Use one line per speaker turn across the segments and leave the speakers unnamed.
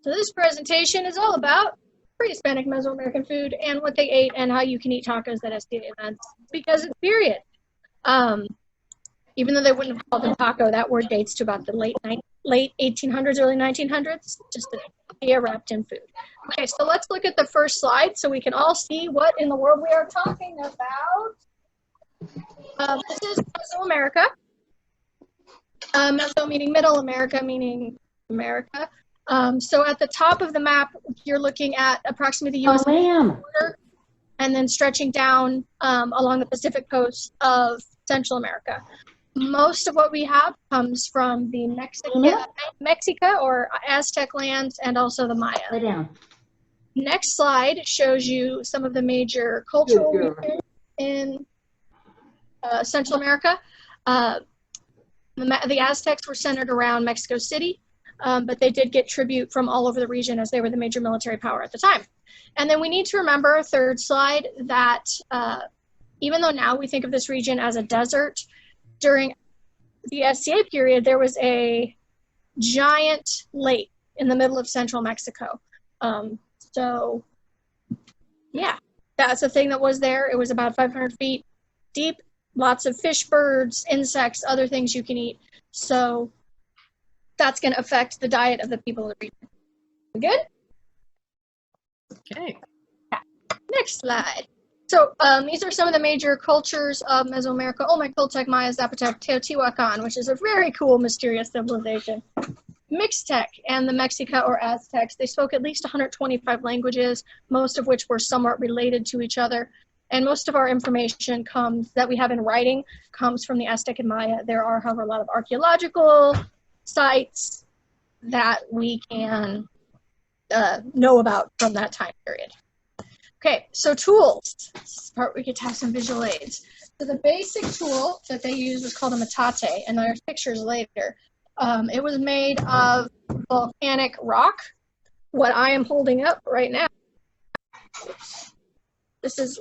So this presentation is all about pre-Hispanic Mesoamerican food and what they ate and how you can eat tacos at SDA events, because it's period. Even though they wouldn't have called them taco, that word dates to about the late 1800s, early 1900s, just an idea wrapped in food. Okay, so let's look at the first slide so we can all see what in the world we are talking about. This is Mesoamerica. Meso meaning middle, America meaning America. So at the top of the map, you're looking at approximately the U.S. border, and then stretching down along the Pacific coast of Central America. Most of what we have comes from the Mexica or Aztec lands and also the Maya.
Lay down.
Next slide shows you some of the major cultural regions in Central America. The Aztecs were centered around Mexico City, but they did get tribute from all over the region as they were the major military power at the time. And then we need to remember, third slide, that even though now we think of this region as a desert, during the SCA period, there was a giant lake in the middle of central Mexico. So, yeah, that's a thing that was there. It was about 500 feet deep, lots of fish, birds, insects, other things you can eat. So that's going to affect the diet of the people of the region. Good?
Okay.
Yeah. Next slide. So these are some of the major cultures of Mesoamerica: Olmec, Toltec, Maya, Zapotec, Teotihuacan, which is a very cool, mysterious civilization. Mixtec and the Mexica or Aztecs, they spoke at least 125 languages, most of which were somewhat related to each other. And most of our information that we have in writing comes from the Aztec and Maya. There are, however, a lot of archaeological sites that we can know about from that time period. Okay, so tools. This is the part we get to have some visual aids. So the basic tool that they used was called a metate, and there's pictures later. It was made of volcanic rock. What I am holding up right now. This is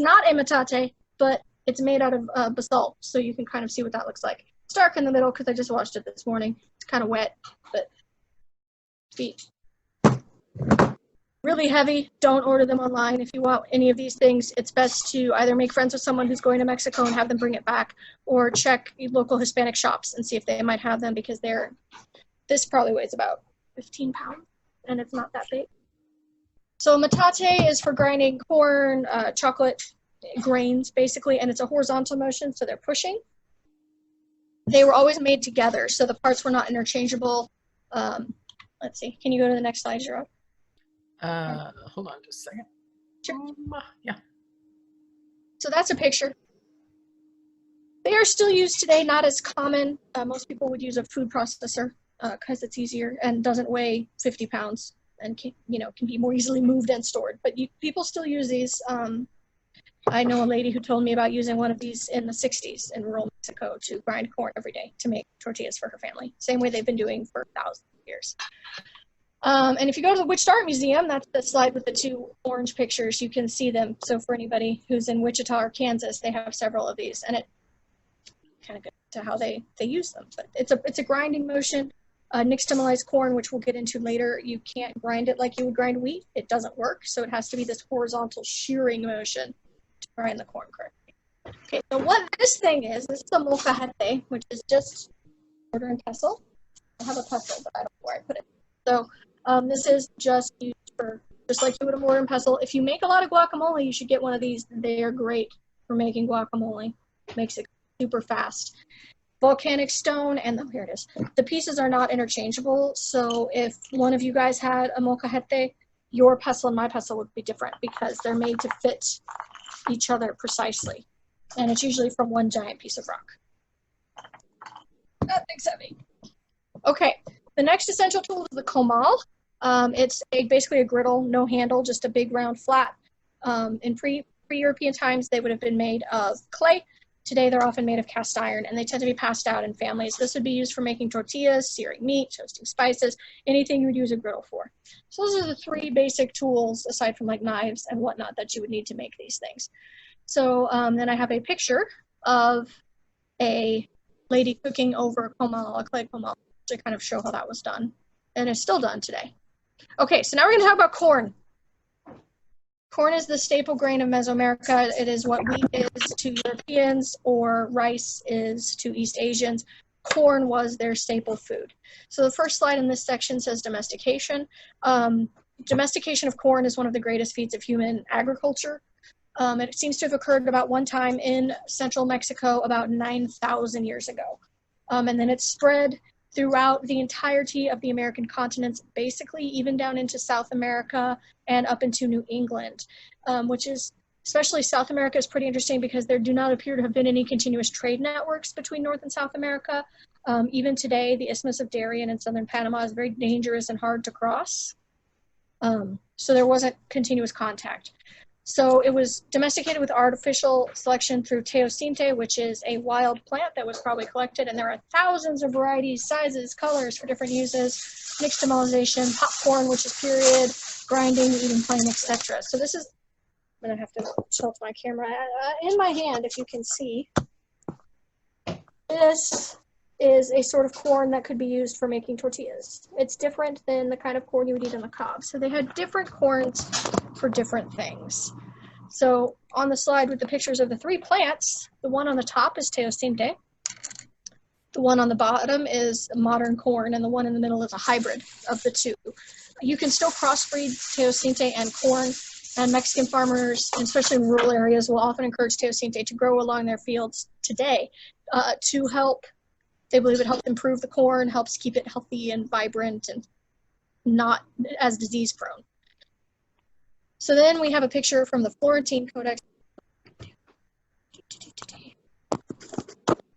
not a metate, but it's made out of basalt, so you can kind of see what that looks like. It's dark in the middle because I just washed it this morning. It's kind of wet, but feet. Really heavy. Don't order them online. If you want any of these things, it's best to either make friends with someone who's going to Mexico and have them bring it back, or check local Hispanic shops and see if they might have them, because this probably weighs about 15 pounds, and it's not that big. So metate is for grinding corn, chocolate grains, basically, and it's a horizontal motion, so they're pushing. They were always made together, so the parts were not interchangeable. Let's see. Can you go to the next slide, Gerard?
Hold on just a second.
Sure.
Yeah.
So that's a picture. They are still used today, not as common. Most people would use a food processor because it's easier and doesn't weigh 50 pounds and can be more easily moved and stored. But people still use these. I know a lady who told me about using one of these in the 60s in rural Mexico to grind corn every day to make tortillas for her family. Same way they've been doing for thousands of years. And if you go to the Wichita Art Museum, that's the slide with the two orange pictures, you can see them. So for anybody who's in Wichita or Kansas, they have several of these, and it kind of goes to how they use them. But it's a grinding motion. Nixtamalized corn, which we'll get into later, you can't grind it like you would grind wheat. It doesn't work, so it has to be this horizontal shearing motion to grind the corn correctly. Okay, so what this thing is, this is a molcajete, which is just mortar and pestle. I have a pestle, but I don't know where I put it. So this is just used for, just like you would a mortar and pestle. If you make a lot of guacamole, you should get one of these. They are great for making guacamole. Makes it super fast. Volcanic stone, and here it is. The pieces are not interchangeable, so if one of you guys had a molcajete, your pestle and my pestle would be different because they're made to fit each other precisely. And it's usually from one giant piece of rock. That thing's heavy. Okay, the next essential tool is the comal. It's basically a griddle, no handle, just a big round flat. In pre-European times, they would have been made of clay. Today, they're often made of cast iron, and they tend to be passed out in families. This would be used for making tortillas, searing meat, toasting spices, anything you would use a griddle for. So those are the three basic tools, aside from like knives and whatnot, that you would need to make these things. So then I have a picture of a lady cooking over a comal, a clay comal, to kind of show how that was done. And it's still done today. Okay, so now we're going to talk about corn. Corn is the staple grain of Mesoamerica. It is what wheat is to Europeans or rice is to East Asians. Corn was their staple food. So the first slide in this section says domestication. Domestication of corn is one of the greatest feats of human agriculture. It seems to have occurred about one time in central Mexico about 9,000 years ago. And then it spread throughout the entirety of the American continents, basically even down into South America and up into New England, which is, especially South America, is pretty interesting because there do not appear to have been any continuous trade networks between North and South America. Even today, the Isthmus of Darien in southern Panama is very dangerous and hard to cross. So there wasn't continuous contact. So it was domesticated with artificial selection through teosinte, which is a wild plant that was probably collected, and there are thousands of varieties, sizes, colors for different uses, nixtamalization, popcorn, which is period, grinding, eating plain, etc. So this is, I'm gonna have to tilt my camera in my hand if you can see. This is a sort of corn that could be used for making tortillas. It's different than the kind of corn you would eat in the cob. So they had different corns for different things. So on the slide with the pictures of the three plants, the one on the top is teosinte, the one on the bottom is modern corn, and the one in the middle is a hybrid of the two. You can still crossbreed teosinte and corn, and Mexican farmers, especially in rural areas, will often encourage teosinte to grow along their fields today to help. They believe it helps improve the corn, helps keep it healthy and vibrant and not as disease prone. So then we have a picture from the Florentine Codex.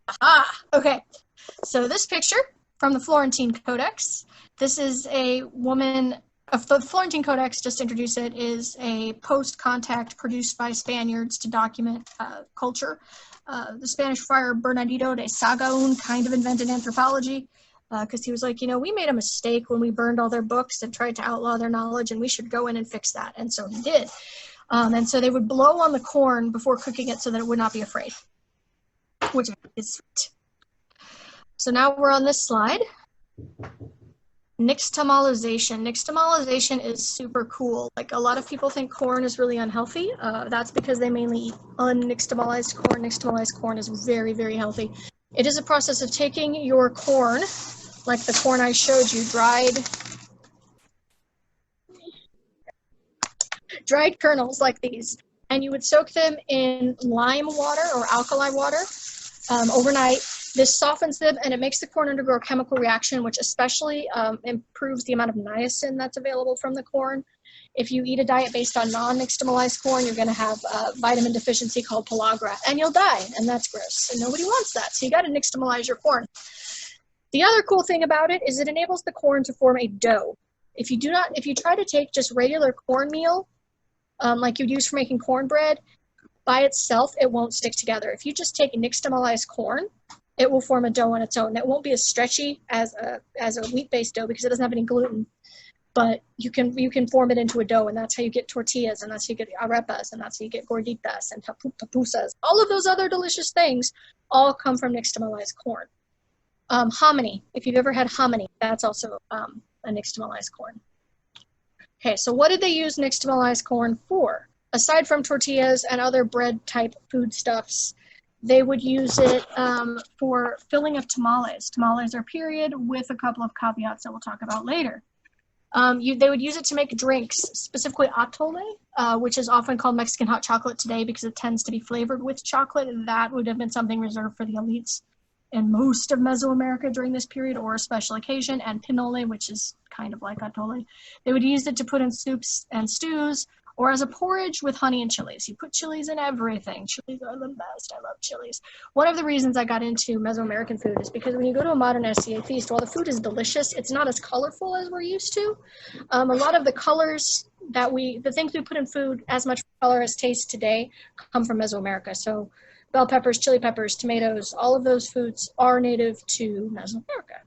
Aha, okay. So this picture from the Florentine Codex, this is a woman, the Florentine Codex, just to introduce it, is a post-contact produced by Spaniards to document culture. The Spanish friar Bernardino de Sahagún kind of invented anthropology because he was like, you know, we made a mistake when we burned all their books and tried to outlaw their knowledge, and we should go in and fix that. And so he did. And so they would blow on the corn before cooking it so that it would not be afraid, which is sweet. So now we're on this slide. Nixtamalization. Nixtamalization is super cool. Like, a lot of people think corn is really unhealthy. That's because they mainly eat unnixtamalized corn. Nixtamalized corn is very, very healthy. It is a process of taking your corn, like the corn I showed you, dried kernels like these, and you would soak them in lime water or alkali water overnight. This softens them, and it makes the corn undergo a chemical reaction, which especially improves the amount of niacin that's available from the corn. If you eat a diet based on non-nixtamalized corn, you're going to have a vitamin deficiency called pellagra, and you'll die, and that's gross, and nobody wants that. So you got to nixtamalize your corn. The other cool thing about it is it enables the corn to form a dough. If you try to take just regular cornmeal, like you'd use for making cornbread, by itself, it won't stick together. If you just take nixtamalized corn, it will form a dough on its own. It won't be as stretchy as a wheat-based dough because it doesn't have any gluten. But you can form it into a dough, and that's how you get tortillas, and that's how you get arepas, and that's how you get gorditas and pupusas. All of those other delicious things all come from nixtamalized corn. Hominy, if you've ever had hominy, that's also a nixtamalized corn. Okay, so what did they use nixtamalized corn for? Aside from tortillas and other bread-type foodstuffs, they would use it for filling of tamales. Tamales are period with a couple of caveats that we'll talk about later. They would use it to make drinks, specifically atole, which is often called Mexican hot chocolate today because it tends to be flavored with chocolate. That would have been something reserved for the elites in most of Mesoamerica during this period, or a special occasion, and pinole, which is kind of like atole. They would use it to put in soups and stews, or as a porridge with honey and chilies. You put chilies in everything. Chilies are the best. I love chilies. One of the reasons I got into Mesoamerican food is because when you go to a modern SCA feast, while the food is delicious, it's not as colorful as we're used to. A lot of the colors the things we put in food, as much color as taste today, come from Mesoamerica. So bell peppers, chili peppers, tomatoes, all of those foods are native to Mesoamerica.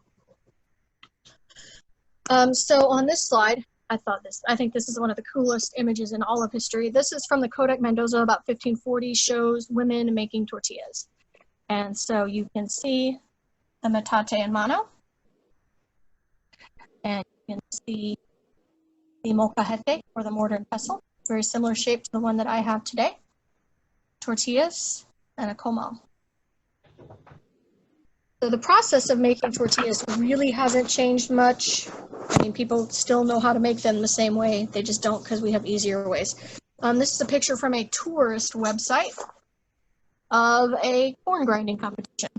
So on this slide, I think this is one of the coolest images in all of history. This is from the Codex Mendoza about 1540, shows women making tortillas. And so you can see the metate in mano. And you can see the molcajete, or the mortar and pestle, very similar shape to the one that I have today, tortillas, and a comal. So the process of making tortillas really hasn't changed much. I mean, people still know how to make them the same way. They just don't because we have easier ways. This is a picture from a tourist website of a corn grinding competition.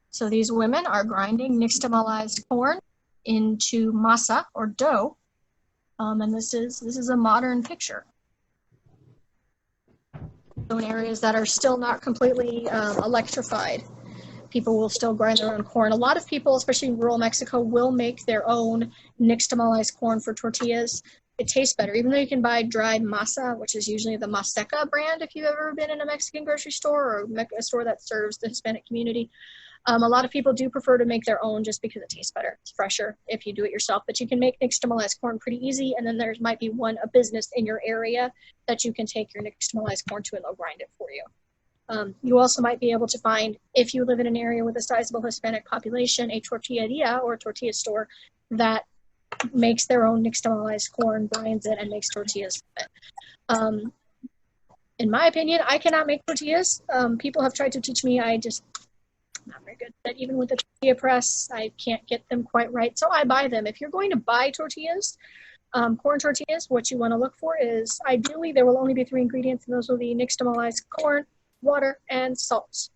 So these women are grinding nixtamalized corn into masa, or dough. And this is a modern picture. So in areas that are still not completely electrified, people will still grind their own corn. A lot of people, especially in rural Mexico, will make their own nixtamalized corn for tortillas. It tastes better, even though you can buy dried masa, which is usually the Maseca brand if you've ever been in a Mexican grocery store or a store that serves the Hispanic community. A lot of people do prefer to make their own just because it tastes better. It's fresher if you do it yourself, but you can make nixtamalized corn pretty easy, and then there might be a business in your area that you can take your nixtamalized corn to and they'll grind it for you. You also might be able to find, if you live in an area with a sizable Hispanic population, a tortilleria or a tortilla store that makes their own nixtamalized corn, grinds it, and makes tortillas from it. In my opinion, I cannot make tortillas. People have tried to teach me. I'm not very good. But even with the tortilla press, I can't get them quite right. So I buy them. If you're going to buy tortillas, corn tortillas, what you want to look for is, ideally, there will only be 3 ingredients, and those will be nixtamalized corn, water, and salt.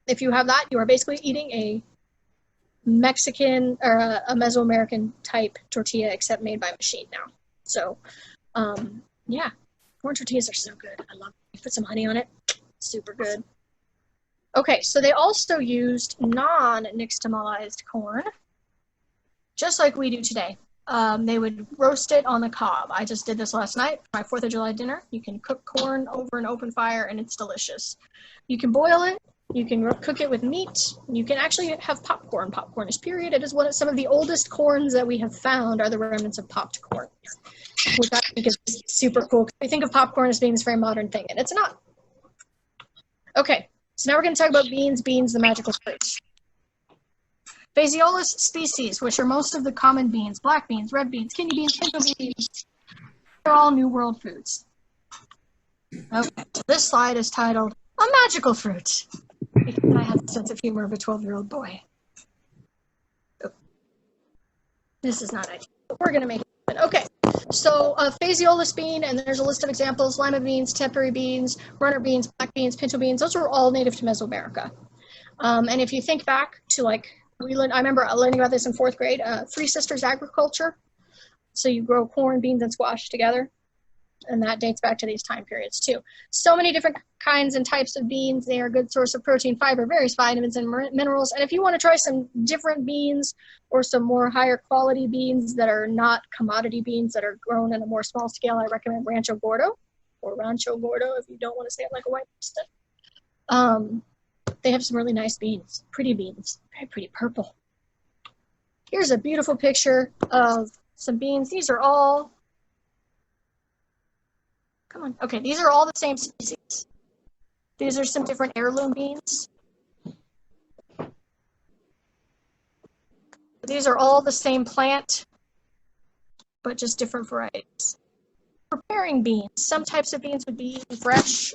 If you have that, you are basically eating a Mexican or a Mesoamerican type tortilla, except made by machine now. So, yeah, corn tortillas are so good. I love them. You put some honey on it, super good. Okay, so they also used non-nixtamalized corn, just like we do today. They would roast it on the cob. I just did this last night for my 4th of July dinner. You can cook corn over an open fire, and it's delicious. You can boil it. You can cook it with meat. You can actually have popcorn. Popcorn is period. It is some of the oldest corns that we have found are the remnants of popped corn, which I think is super cool. We think of popcorn as being this very modern thing, and it's not. Okay, so now we're going to talk about beans, the magical fruits. Phaseolus species, which are most of the common beans, black beans, red beans, kidney beans, pinto beans, they're all New World foods. Okay, so this slide is titled, A Magical Fruit, because I have the sense of humor of a 12-year-old boy. Oh. This is not ideal, but we're going to make it happen. Okay, so Phaseolus bean, and there's a list of examples, lima beans, temperi beans, runner beans, black beans, pinto beans, those are all native to Mesoamerica. And if you think back to I remember learning about this in 4th grade, Three Sisters agriculture. So you grow corn, beans, and squash together. And that dates back to these time periods too. So many different kinds and types of beans. They are a good source of protein, fiber, various vitamins and minerals. And if you want to try some different beans or some more higher quality beans that are not commodity beans that are grown in a more small scale, I recommend Rancho Gordo, or Rancho Gordo if you don't want to say it like a white person. They have some really nice beans, very pretty purple. Here's a beautiful picture of some beans. These are all, these are all the same species. These are some different heirloom beans. These are all the same plant, but just different varieties. Preparing beans. Some types of beans would be eaten fresh.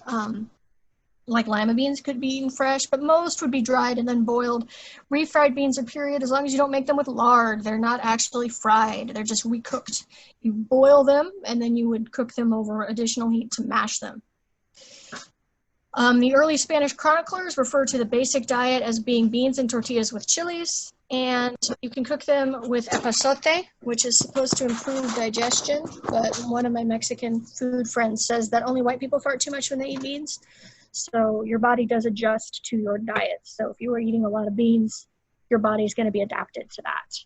Like lima beans could be eaten fresh, but most would be dried and then boiled. Refried beans are period, as long as you don't make them with lard. They're not actually fried. They're just recooked. You boil them, and then you would cook them over additional heat to mash them. The early Spanish chroniclers refer to the basic diet as being beans and tortillas with chilies, and you can cook them with epazote, which is supposed to improve digestion, but one of my Mexican food friends says that only white people fart too much when they eat beans. So your body does adjust to your diet. So if you are eating a lot of beans, your body is going to be adapted to that.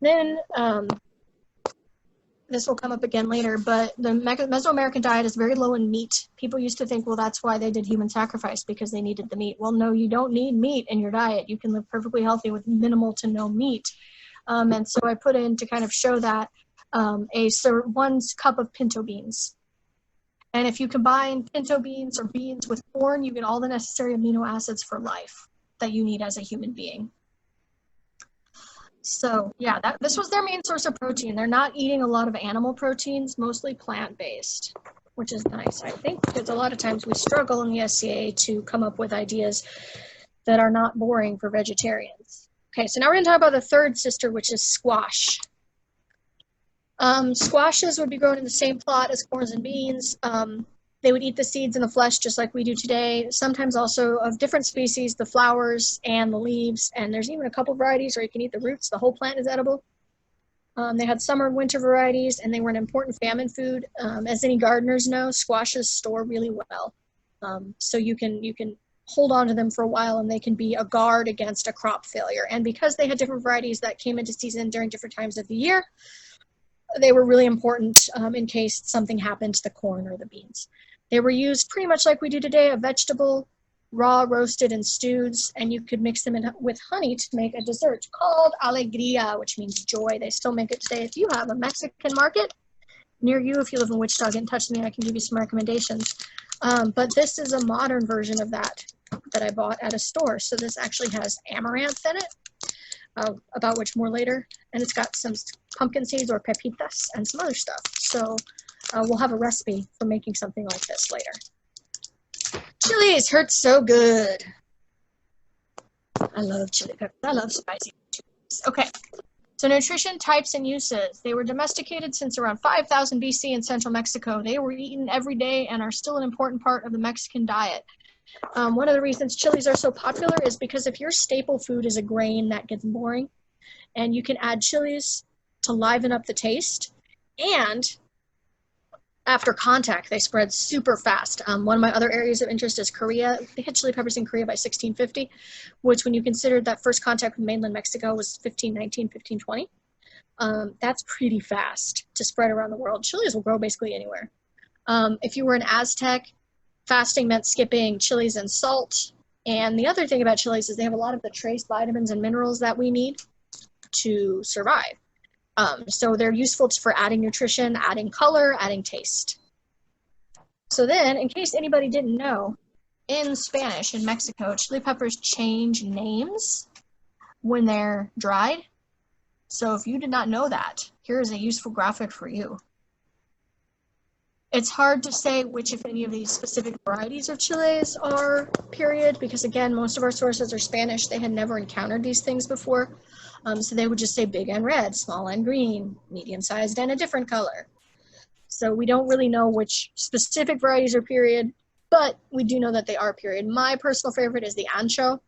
Then, this will come up again later, but the Mesoamerican diet is very low in meat. People used to think, well, that's why they did human sacrifice, because they needed the meat. Well, no, you don't need meat in your diet. You can live perfectly healthy with minimal to no meat. And so I put in to kind of show that 1 cup of pinto beans. And if you combine pinto beans or beans with corn, you get all the necessary amino acids for life that you need as a human being. So yeah, this was their main source of protein. They're not eating a lot of animal proteins, mostly plant-based, which is nice, I think, because a lot of times we struggle in the SCA to come up with ideas that are not boring for vegetarians. Okay, so now we're going to talk about the third sister, which is squash. Squashes would be grown in the same plot as corns and beans. They would eat the seeds and the flesh just like we do today, sometimes also of different species, the flowers and the leaves, and there's even a couple varieties where you can eat the roots. The whole plant is edible. They had summer and winter varieties, and they were an important famine food. As any gardeners know, squashes store really well. So you can hold on to them for a while, and they can be a guard against a crop failure. And because they had different varieties that came into season during different times of the year, they were really important in case something happened to the corn or the beans. They were used pretty much like we do today, a vegetable, raw, roasted, and stewed, and you could mix them in with honey to make a dessert called alegría, which means joy. They still make it today. If you have a Mexican market near you, if you live in Wichita, get in touch with me. I can give you some recommendations. But this is a modern version of that I bought at a store. So this actually has amaranth in it, about which more later, and it's got some pumpkin seeds or pepitas and some other stuff. So we'll have a recipe for making something like this later. Chilies hurt so good. I love chili peppers. I love spicy chilies. Okay, so nutrition, types, and uses. They were domesticated since around 5000 BC in central Mexico. They were eaten every day and are still an important part of the Mexican diet. One of the reasons chilies are so popular is because if your staple food is a grain, that gets boring. And you can add chilies to liven up the taste. And after contact, they spread super fast. One of my other areas of interest is Korea. They had chili peppers in Korea by 1650, which when you consider that first contact with mainland Mexico was 1519, 1520, that's pretty fast to spread around the world. Chilies will grow basically anywhere. If you were an Aztec, fasting meant skipping chilies and salt. And the other thing about chilies is they have a lot of the trace vitamins and minerals that we need to survive. So they're useful for adding nutrition, adding color, adding taste. So then, in case anybody didn't know, in Spanish, in Mexico, chili peppers change names when they're dried. So if you did not know that, here is a useful graphic for you. It's hard to say which, if any, of these specific varieties of chilies are period, because again, most of our sources are Spanish. They had never encountered these things before. So they would just say big and red, small and green, medium-sized and a different color. So we don't really know which specific varieties are period, but we do know that they are period. My personal favorite is the ancho.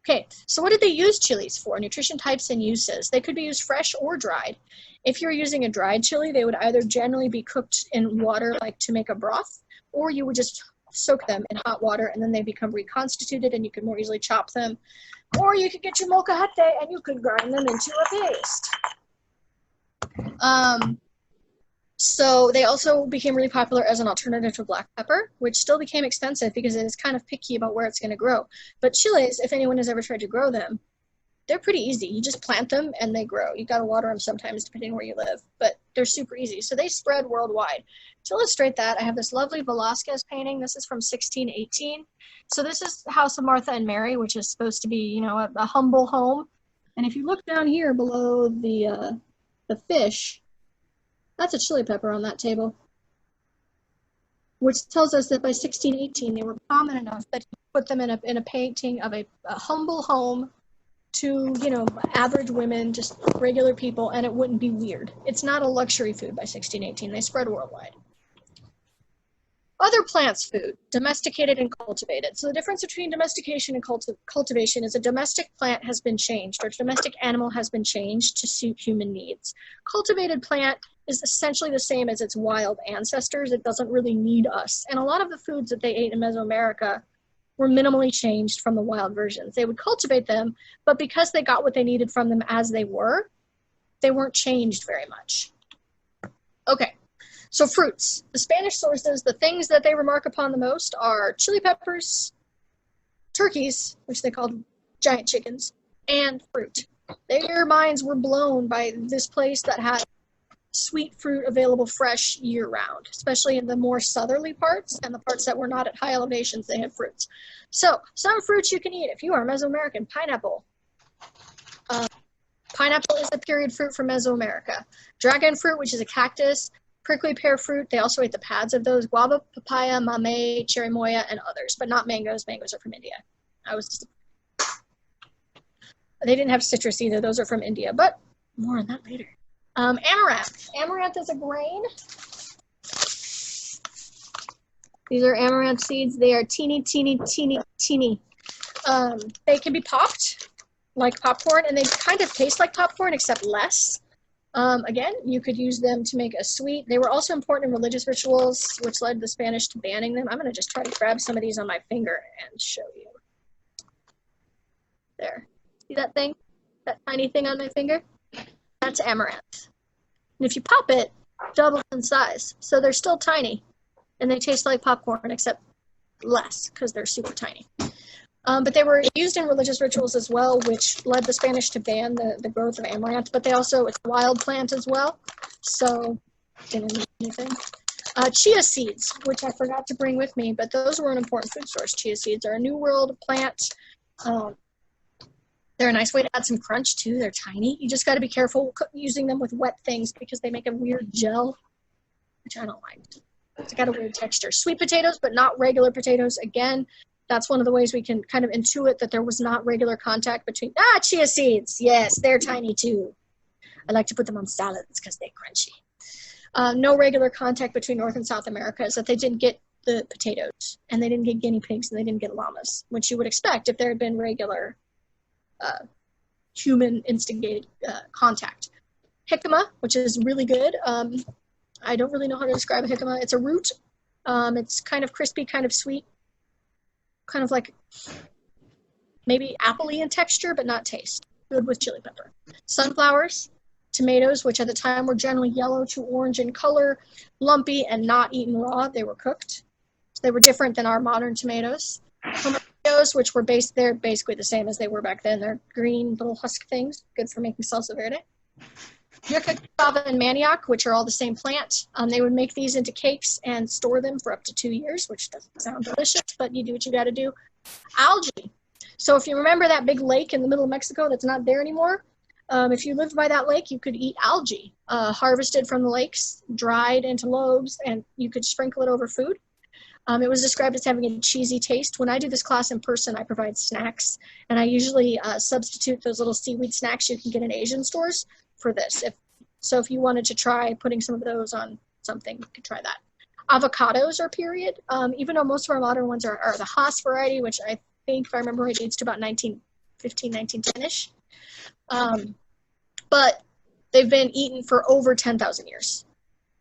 Okay, so what did they use chilies for? Nutrition, types, and uses. They could be used fresh or dried. If you're using a dried chili, they would either generally be cooked in water, like to make a broth, or you would just soak them in hot water and then they become reconstituted and you can more easily chop them. Or you could get your molcajete and you could grind them into a paste. So they also became really popular as an alternative to black pepper, which still became expensive because it is kind of picky about where it's going to grow. But chilies, if anyone has ever tried to grow them, they're pretty easy. You just plant them and they grow. You got to water them sometimes depending where you live, but they're super easy. So they spread worldwide. To illustrate that, I have this lovely Velázquez painting. This is from 1618. So this is House of Martha and Mary, which is supposed to be, you know, a humble home. And if you look down here below the fish, that's a chili pepper on that table, which tells us that by 1618 they were common enough that you put them in a painting of a humble home to, you know, average women, just regular people, and it wouldn't be weird. It's not a luxury food by 1618. They spread worldwide. Other plants food, domesticated and cultivated. So the difference between domestication and cultivation is a domestic plant has been changed, or a domestic animal has been changed to suit human needs. Cultivated plant is essentially the same as its wild ancestors. It doesn't really need us. And a lot of the foods that they ate in Mesoamerica were minimally changed from the wild versions. They would cultivate them, but because they got what they needed from them as they weren't changed very much. Okay, so fruits. The Spanish sources, the things that they remark upon the most are chili peppers, turkeys, which they called giant chickens, and fruit. Their minds were blown by this place that had sweet fruit available fresh year-round, especially in the more southerly parts and the parts that were not at high elevations, they had fruits. So some fruits you can eat if you are Mesoamerican: pineapple, Pineapple is a period fruit from Mesoamerica. Dragon fruit, which is a cactus. Prickly pear fruit, they also ate the pads of those. Guava, papaya, mamey, cherimoya, and others, but not mangoes. Mangoes are from India. They didn't have citrus either. Those are from India, but more on that later. Amaranth. Amaranth is a grain. These are amaranth seeds. They are teeny, teeny, teeny, teeny. They can be popped like popcorn, and they kind of taste like popcorn, except less. Again, you could use them to make a sweet. They were also important in religious rituals, which led the Spanish to banning them. I'm going to just try to grab some of these on my finger and show you. There. See that thing? That tiny thing on my finger? That's amaranth. And if you pop it, double in size. So they're still tiny. And they taste like popcorn, except less, because they're super tiny. But they were used in religious rituals as well, which led the Spanish to ban the growth of amaranth. But it's a wild plant as well, so didn't mean anything. Chia seeds, which I forgot to bring with me, but those were an important food source. Chia seeds are a New World plant. They're a nice way to add some crunch too. They're tiny. You just got to be careful using them with wet things because they make a weird gel, which I don't like. It's got a weird texture. Sweet potatoes, but not regular potatoes. Again, that's one of the ways we can kind of intuit that there was not regular contact between, chia seeds. Yes, they're tiny too. I like to put them on salads because they're crunchy. No regular contact between North and South America is that they didn't get the potatoes, and they didn't get guinea pigs, and they didn't get llamas, which you would expect if there had been regular human instigated contact. Jicama, which is really good. I don't really know how to describe a jicama. It's a root. It's kind of crispy, kind of sweet. Kind of like maybe apple-y in texture, but not taste. Good with chili pepper. Sunflowers, tomatoes, which at the time were generally yellow to orange in color, lumpy, and not eaten raw. They were cooked. So they were different than our modern tomatoes. Tomatoes, which were they're basically the same as they were back then. They're green little husk things, good for making salsa verde. Yucca, cassava, and manioc, which are all the same plant. They would make these into cakes and store them for up to 2 years, which doesn't sound delicious, but you do what you got to do. Algae. So if you remember that big lake in the middle of Mexico that's not there anymore, if you lived by that lake, you could eat algae harvested from the lakes, dried into lobes, and you could sprinkle it over food. It was described as having a cheesy taste. When I do this class in person, I provide snacks, and I usually substitute those little seaweed snacks you can get in Asian stores for this. If you wanted to try putting some of those on something, you could try that. Avocados are period, even though most of our modern ones are the Haas variety, which I think, if I remember right, dates to about 1915, 1910-ish. But they've been eaten for over 10,000 years.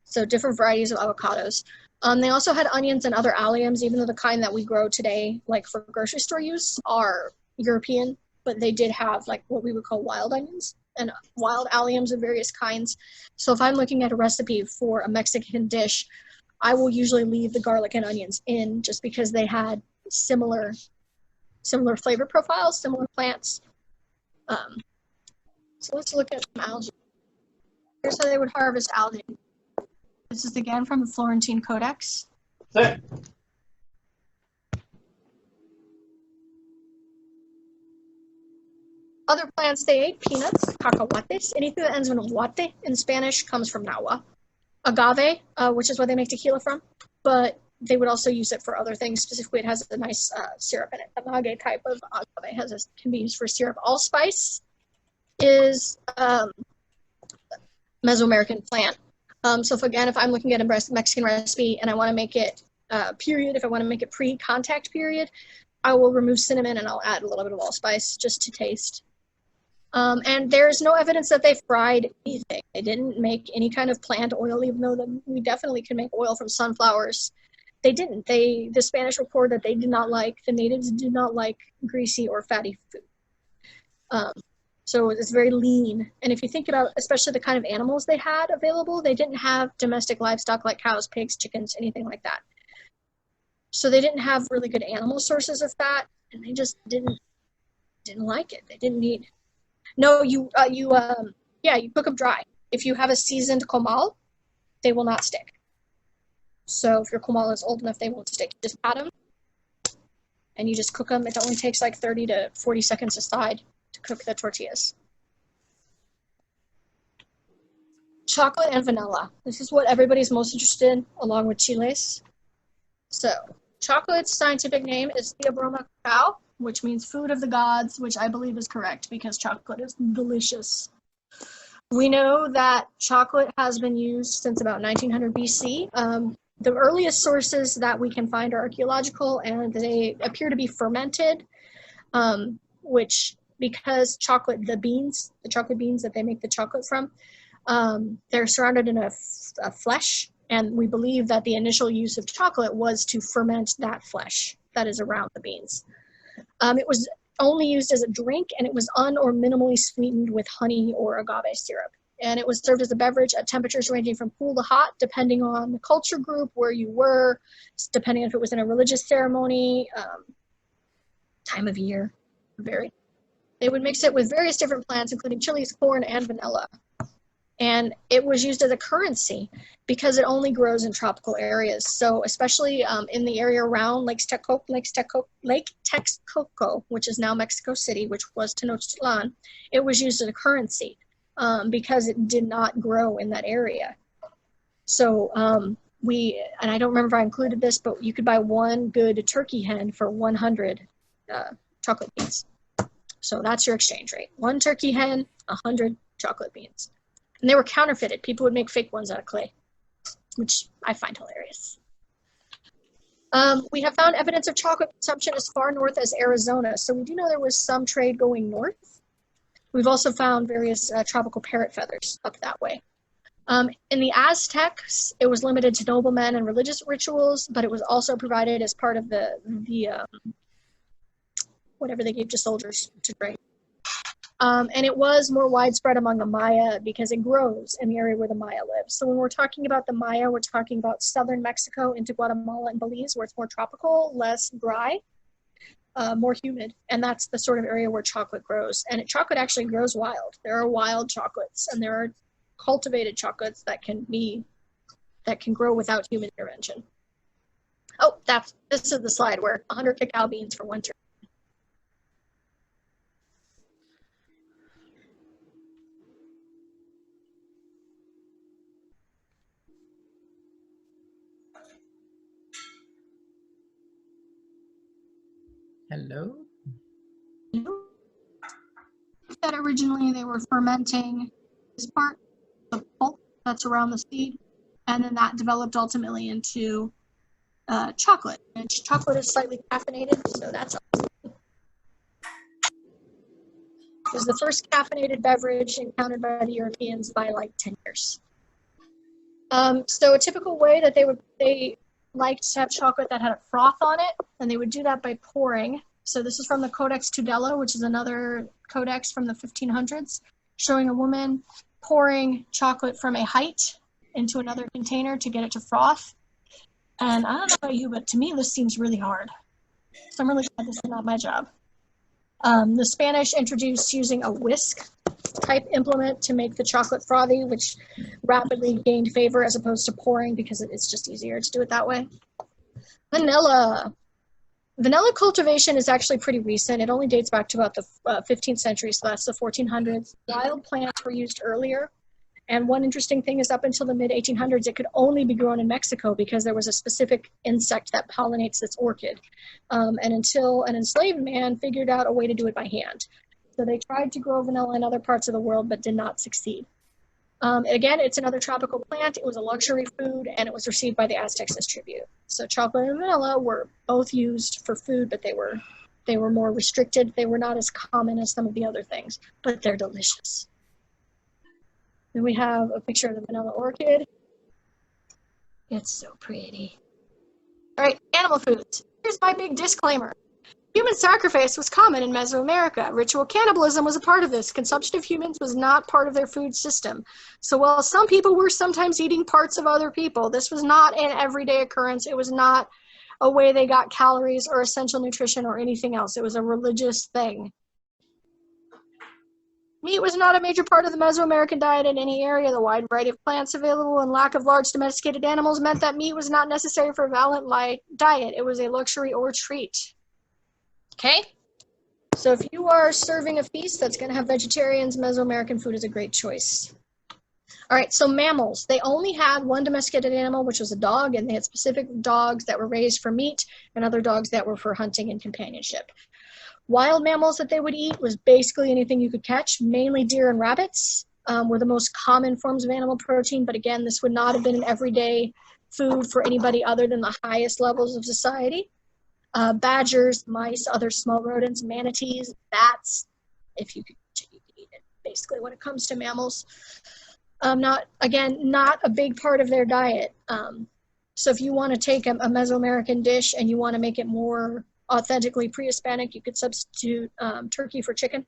So different varieties of avocados. They also had onions and other alliums, even though the kind that we grow today, like for grocery store use, are European, but they did have like what we would call wild onions and wild alliums of various kinds. So if I'm looking at a recipe for a Mexican dish, I will usually leave the garlic and onions in just because they had similar flavor profiles, similar plants. So let's look at some algae. Here's how they would harvest algae. This is again from the Florentine Codex.
Hey.
Other plants they ate, peanuts, cacahuates. Anything that ends in huate in Spanish comes from Nahua. Agave, which is what they make tequila from, but they would also use it for other things. Specifically, it has a nice syrup in it. The maguey type of agave can be used for syrup. Allspice is Mesoamerican plant. So if I'm looking at a Mexican recipe and I want to make it period, if I want to make it pre-contact period, I will remove cinnamon and I'll add a little bit of allspice just to taste. And there's no evidence that they fried anything. They didn't make any kind of plant oil, even though we definitely can make oil from sunflowers. They didn't. The Spanish report that the natives did not like greasy or fatty food. So it's very lean. And if you think about especially the kind of animals they had available, they didn't have domestic livestock like cows, pigs, chickens, anything like that. So they didn't have really good animal sources of fat, and they just didn't like it. They didn't need. No, you cook them dry. If you have a seasoned comal, they will not stick. So if your comal is old enough, they won't stick. You just pat them, and you just cook them. It only takes like 30 to 40 seconds aside to cook the tortillas. Chocolate and vanilla. This is what everybody's most interested in, along with chiles. So, chocolate's scientific name is Theobroma cacao, which means food of the gods, which I believe is correct because chocolate is delicious. We know that chocolate has been used since about 1900 BC. The earliest sources that we can find are archaeological, and they appear to be fermented, which, because chocolate, the chocolate beans that they make the chocolate from, they're surrounded in a flesh, and we believe that the initial use of chocolate was to ferment that flesh that is around the beans. It was only used as a drink, and it was or minimally sweetened with honey or agave syrup. And it was served as a beverage at temperatures ranging from cool to hot, depending on the culture group, where you were, depending if it was in a religious ceremony, time of year, varied. They would mix it with various different plants, including chilies, corn, and vanilla. And it was used as a currency because it only grows in tropical areas. So especially in the area around Lake Texcoco, which is now Mexico City, which was Tenochtitlan, it was used as a currency because it did not grow in that area. So and I don't remember if I included this, but you could buy one good turkey hen for 100 chocolate beans. So that's your exchange rate. One turkey hen, 100 chocolate beans. And they were counterfeited. People would make fake ones out of clay, which I find hilarious. We have found evidence of chocolate consumption as far north as Arizona. So we do know there was some trade going north. We've also found various tropical parrot feathers up that way. In the Aztecs, it was limited to noblemen and religious rituals, but it was also provided as part of the whatever they gave to soldiers to drink. And it was more widespread among the Maya because it grows in the area where the Maya lives. So when we're talking about the Maya, we're talking about southern Mexico into Guatemala and Belize, where it's more tropical, less dry, more humid. And that's the sort of area where chocolate grows. And chocolate actually grows wild. There are wild chocolates, and there are cultivated chocolates that can grow without human intervention. Oh, this is the slide where 100 cacao beans for winter.
Hello?
That originally they were fermenting this part, the pulp that's around the seed, and then that developed ultimately into chocolate. And chocolate is slightly caffeinated, so that's awesome. It was the first caffeinated beverage encountered by the Europeans by like 10 years. So a typical way that they liked to have chocolate that had a froth on it, and they would do that by pouring. So this is from the Codex Tudela, which is another codex from the 1500s, showing a woman pouring chocolate from a height into another container to get it to froth. And I don't know about you, but to me this seems really hard. So I'm really glad this is not my job. The Spanish introduced using a whisk type implement to make the chocolate frothy, which rapidly gained favor as opposed to pouring because it's just easier to do it that way. Vanilla. Vanilla cultivation is actually pretty recent. It only dates back to about the 15th century, so that's the 1400s. Wild plants were used earlier. And one interesting thing is up until the mid-1800s, it could only be grown in Mexico because there was a specific insect that pollinates this orchid. And until an enslaved man figured out a way to do it by hand. So they tried to grow vanilla in other parts of the world, but did not succeed. Again, it's another tropical plant. It was a luxury food, and it was received by the Aztecs as tribute. So chocolate and vanilla were both used for food, but they were more restricted. They were not as common as some of the other things, but they're delicious. Then we have a picture of the vanilla orchid. It's so pretty. All right, animal foods. Here's my big disclaimer. Human sacrifice was common in Mesoamerica. Ritual cannibalism was a part of this. Consumption of humans was not part of their food system. So while some people were sometimes eating parts of other people, this was not an everyday occurrence. It was not a way they got calories or essential nutrition or anything else. It was a religious thing. Meat was not a major part of the Mesoamerican diet in any area. The wide variety of plants available and lack of large domesticated animals meant that meat was not necessary for a balanced diet. It was a luxury or treat. Okay? So if you are serving a feast that's going to have vegetarians, Mesoamerican food is a great choice. All right, so mammals. They only had one domesticated animal, which was a dog, and they had specific dogs that were raised for meat and other dogs that were for hunting and companionship. Wild mammals that they would eat was basically anything you could catch, mainly deer and rabbits were the most common forms of animal protein, but again, this would not have been an everyday food for anybody other than the highest levels of society. Badgers, mice, other small rodents, manatees, bats, if you could eat it, basically, when it comes to mammals. Not a big part of their diet. So if you want to take a Mesoamerican dish and you want to make it more authentically pre-Hispanic, you could substitute turkey for chicken.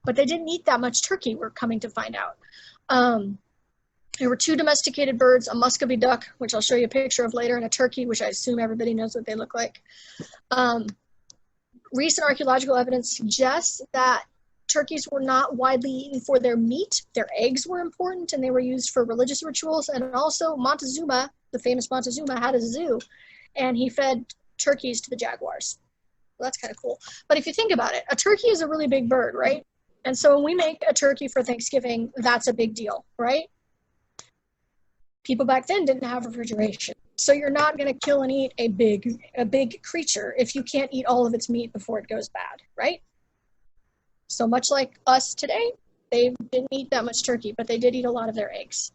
But they didn't eat that much turkey, we're coming to find out. There were 2 domesticated birds, a Muscovy duck, which I'll show you a picture of later, and a turkey, which I assume everybody knows what they look like. Recent archaeological evidence suggests that turkeys were not widely eaten for their meat. Their eggs were important, and they were used for religious rituals. And also Montezuma, the famous Montezuma, had a zoo, and he fed turkeys to the jaguars. Well, that's kind of cool. But if you think about it, a turkey is a really big bird, right? And so when we make a turkey for Thanksgiving, that's a big deal, right? People back then didn't have refrigeration. So you're not going to kill and eat a big creature if you can't eat all of its meat before it goes bad, right? So much like us today, they didn't eat that much turkey, but they did eat a lot of their eggs.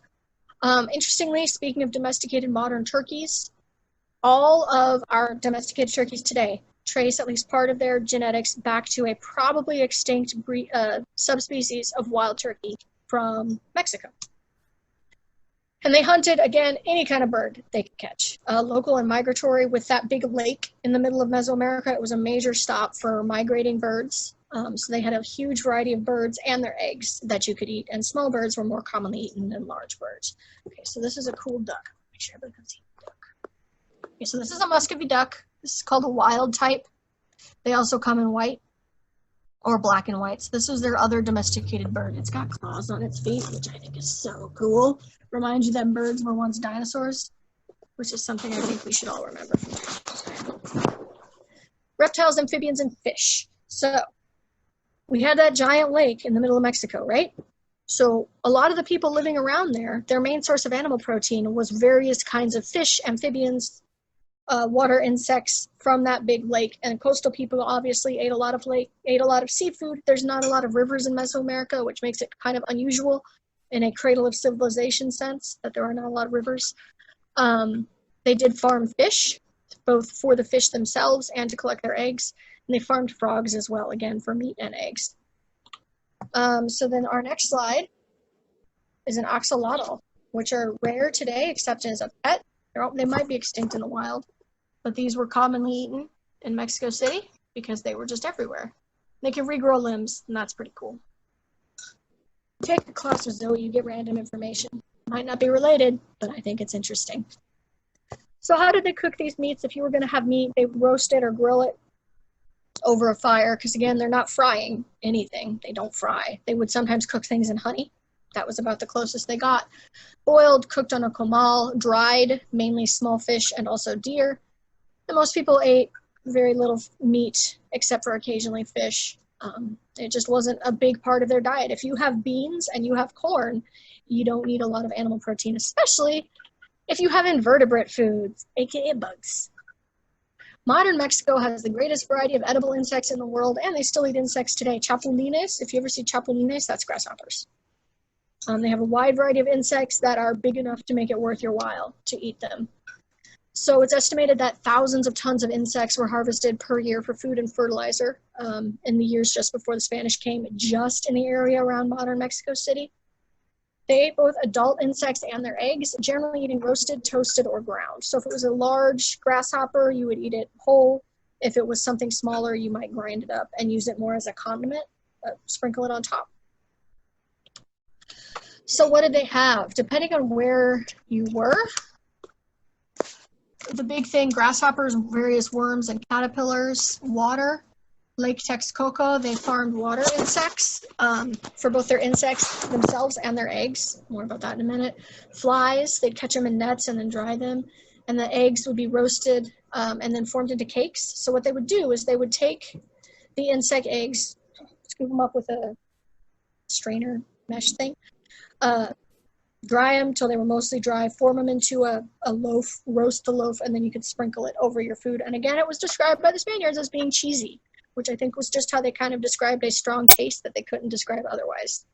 Interestingly, speaking of domesticated modern turkeys, all of our domesticated turkeys today trace at least part of their genetics back to a probably extinct subspecies of wild turkey from Mexico. And they hunted, again, any kind of bird they could catch. Local and migratory, with that big lake in the middle of Mesoamerica, it was a major stop for migrating birds. So they had a huge variety of birds and their eggs that you could eat, and small birds were more commonly eaten than large birds. Okay, so this is a cool duck. Make sure everybody can see the duck. Okay, so this is a Muscovy duck. This is called a wild type. They also come in white or black and white. So this was their other domesticated bird. It's got claws on its feet, which I think is so cool. Reminds you that birds were once dinosaurs, which is something I think we should all remember. Reptiles, amphibians, and fish. So we had that giant lake in the middle of Mexico, right? So a lot of the people living around there, their main source of animal protein was various kinds of fish, amphibians, water insects from that big lake. And coastal people obviously ate a lot of seafood. There's not a lot of rivers in Mesoamerica, which makes it kind of unusual in a cradle of civilization sense that there are not a lot of rivers. They did farm fish, both for the fish themselves and to collect their eggs. And they farmed frogs as well, again, for meat and eggs. So then our next slide is an axolotl, which are rare today, except as a pet. They might be extinct in the wild, but these were commonly eaten in Mexico City because they were just everywhere. They can regrow limbs, and that's pretty cool. Take a class with Zoe, you get random information. Might not be related, but I think it's interesting. So how did they cook these meats? If you were going to have meat, they roast it or grill it over a fire, because again, they're not frying anything. They don't fry. They would sometimes cook things in honey. That was about the closest they got. Boiled, cooked on a comal, dried, mainly small fish and also deer. And most people ate very little meat, except for occasionally fish. It just wasn't a big part of their diet. If you have beans and you have corn, you don't need a lot of animal protein, especially if you have invertebrate foods, aka bugs. Modern Mexico has the greatest variety of edible insects in the world, and they still eat insects today. Chapulines, if you ever see chapulines, that's grasshoppers. They have a wide variety of insects that are big enough to make it worth your while to eat them. So it's estimated that thousands of tons of insects were harvested per year for food and fertilizer in the years just before the Spanish came, just in the area around modern Mexico City. They ate both adult insects and their eggs, generally eating roasted, toasted, or ground. So if it was a large grasshopper, you would eat it whole. If it was something smaller, you might grind it up and use it more as a condiment, sprinkle it on top. So what did they have? Depending on where you were, the big thing, grasshoppers, various worms and caterpillars, water. Lake Texcoco, they farmed water insects for both their insects themselves and their eggs. More about that in a minute. Flies, they'd catch them in nets and then dry them. And the eggs would be roasted and then formed into cakes. So what they would do is they would take the insect eggs, scoop them up with a strainer mesh thing, dry them till they were mostly dry, form them into a loaf, roast the loaf, and then you could sprinkle it over your food. And again, it was described by the Spaniards as being cheesy, which I think was just how they kind of described a strong taste that they couldn't describe otherwise.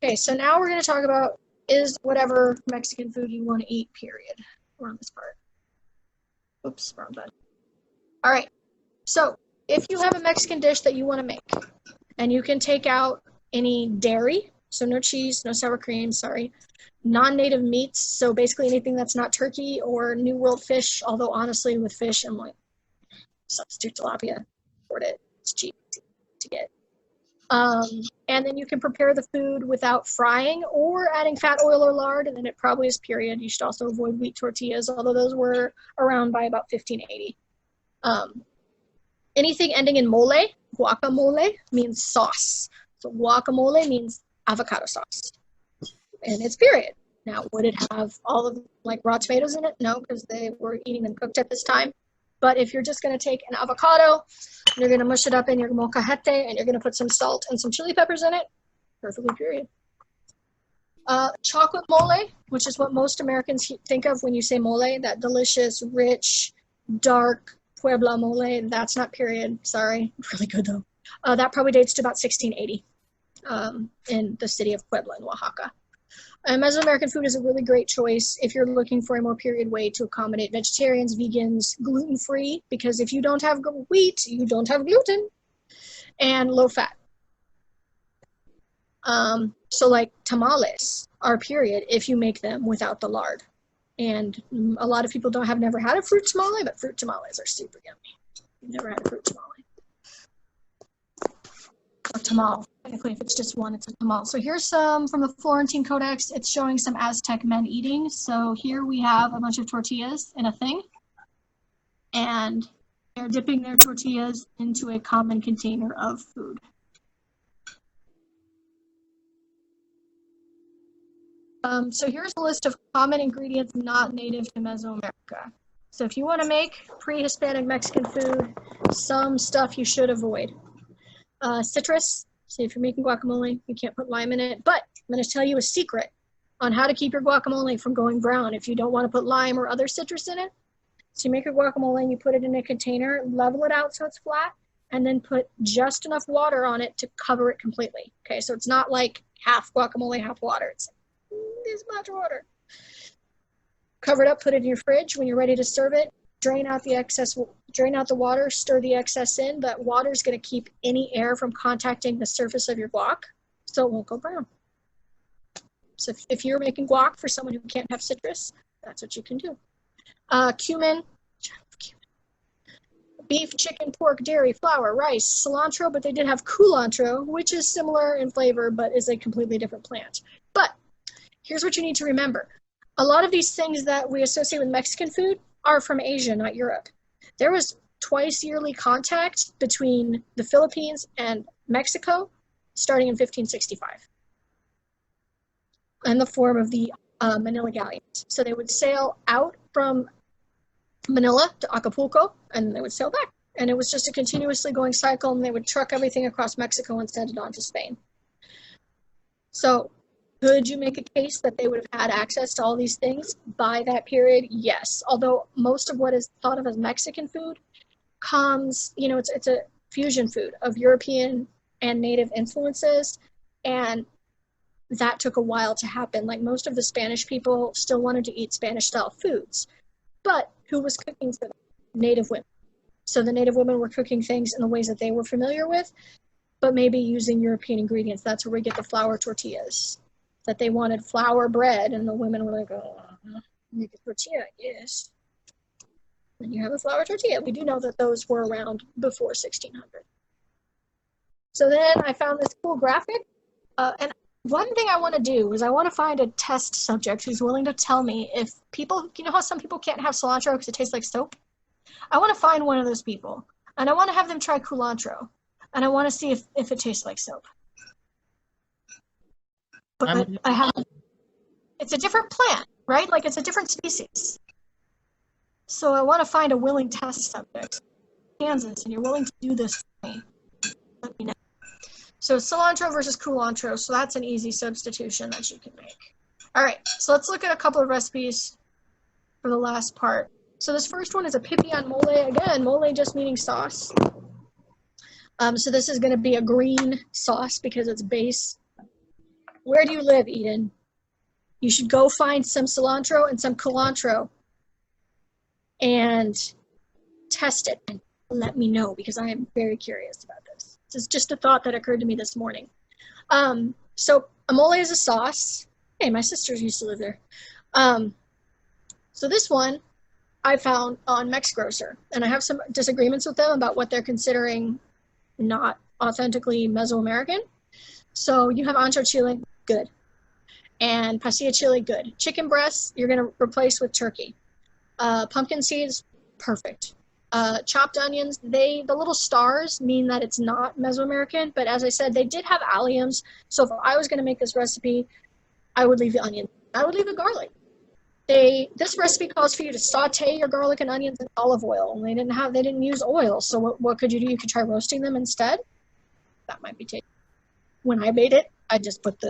Okay, so now we're going to talk about is whatever Mexican food you want to eat, period. We're on this part. Oops, wrong button. All right, so if you have a Mexican dish that you want to make, and you can take out any dairy, so no cheese, no sour cream, sorry, non-native meats, so basically anything that's not turkey or New World fish, although honestly with fish, I'm like, substitute tilapia, afford it, it's cheap to get. And then you can prepare the food without frying or adding fat, oil, or lard, and then it probably is period. You should also avoid wheat tortillas, although those were around by about 1580. Anything ending in mole, guacamole, means sauce. So guacamole means avocado sauce, and it's period. Now, would it have all of like raw tomatoes in it? No, because they were eating them cooked at this time. But if you're just going to take an avocado, you're going to mush it up in your molcajete, and you're going to put some salt and some chili peppers in it, perfectly period. Chocolate mole, which is what most Americans think of when you say mole, that delicious, rich, dark Puebla mole. That's not period, sorry. Really good though. That probably dates to about 1680 in the city of Puebla in Oaxaca. Mesoamerican food is a really great choice if you're looking for a more period way to accommodate vegetarians, vegans, gluten-free, because if you don't have wheat, you don't have gluten, and low fat. So like tamales are period if you make them without the lard. And a lot of people have never had a fruit tamale, but fruit tamales are super yummy. You've never had a fruit tamale. Or tamal. Technically, if it's just one, it's a tamal. So here's some from the Florentine Codex. It's showing some Aztec men eating. So here we have a bunch of tortillas in a thing. And they're dipping their tortillas into a common container of food. So here's a list of common ingredients not native to Mesoamerica. So if you want to make pre-Hispanic Mexican food, some stuff you should avoid. Citrus, so if you're making guacamole, you can't put lime in it, but I'm going to tell you a secret on how to keep your guacamole from going brown if you don't want to put lime or other citrus in it. So you make your guacamole and you put it in a container, level it out so it's flat, and then put just enough water on it to cover it completely. Okay, so it's not like half guacamole, half water. It's this much water. Cover it up, put it in your fridge. When you're ready to serve it, drain out the water, stir the excess in. That water is going to keep any air from contacting the surface of your guac, so it won't go brown. So if you're making guac for someone who can't have citrus, that's what you can do. Cumin, beef, chicken, pork, dairy, flour, rice, cilantro, but they did have culantro, which is similar in flavor, but is a completely different plant. But here's what you need to remember. A lot of these things that we associate with Mexican food are from Asia, not Europe. There was twice yearly contact between the Philippines and Mexico starting in 1565 in the form of the Manila galleons. So they would sail out from Manila to Acapulco, and they would sail back. And it was just a continuously going cycle, and they would truck everything across Mexico and send it on to Spain. So could you make a case that they would have had access to all these things by that period? Yes. Although most of what is thought of as Mexican food comes, it's a fusion food of European and native influences. And that took a while to happen. Like most of the Spanish people still wanted to eat Spanish style foods. But who was cooking for them? Native women. So the native women were cooking things in the ways that they were familiar with, but maybe using European ingredients. That's where we get the flour tortillas. That they wanted flour bread, and the women were like, oh, make a tortilla, yes. And you have a flour tortilla. We do know that those were around before 1600. So then I found this cool graphic. And one thing I want to do is I want to find a test subject who's willing to tell me if people, you know how some people can't have cilantro because it tastes like soap? I want to find one of those people. And I want to have them try culantro. And I want to see if it tastes like soap. But it's a different plant, right? Like it's a different species. So I want to find a willing test subject, Kansas, and you're willing to do this Let me know. So cilantro versus culantro. So that's an easy substitution that you can make. All right, so let's look at a couple of recipes for the last part. So this first one is a pipián mole. Again, mole just meaning sauce. So this is going to be a green sauce because it's base. Where do you live, Eden? You should go find some cilantro and some culantro and test it and let me know because I am very curious about this. This is just a thought that occurred to me this morning. So a mole is a sauce. Hey, my sisters used to live there. So this one I found on MexGrocer, and I have some disagreements with them about what they're considering not authentically Mesoamerican. So you have ancho chile, good. And pasilla chile, good. Chicken breasts, you're going to replace with turkey. Pumpkin seeds, perfect. Chopped onions, the little stars mean that it's not Mesoamerican, but as I said, they did have alliums. So if I was going to make this recipe, I would leave the onion. I would leave the garlic. This recipe calls for you to saute your garlic and onions in olive oil, and they didn't use oil. So what could you do? You could try roasting them instead. That might be tasty. When I made it, I just put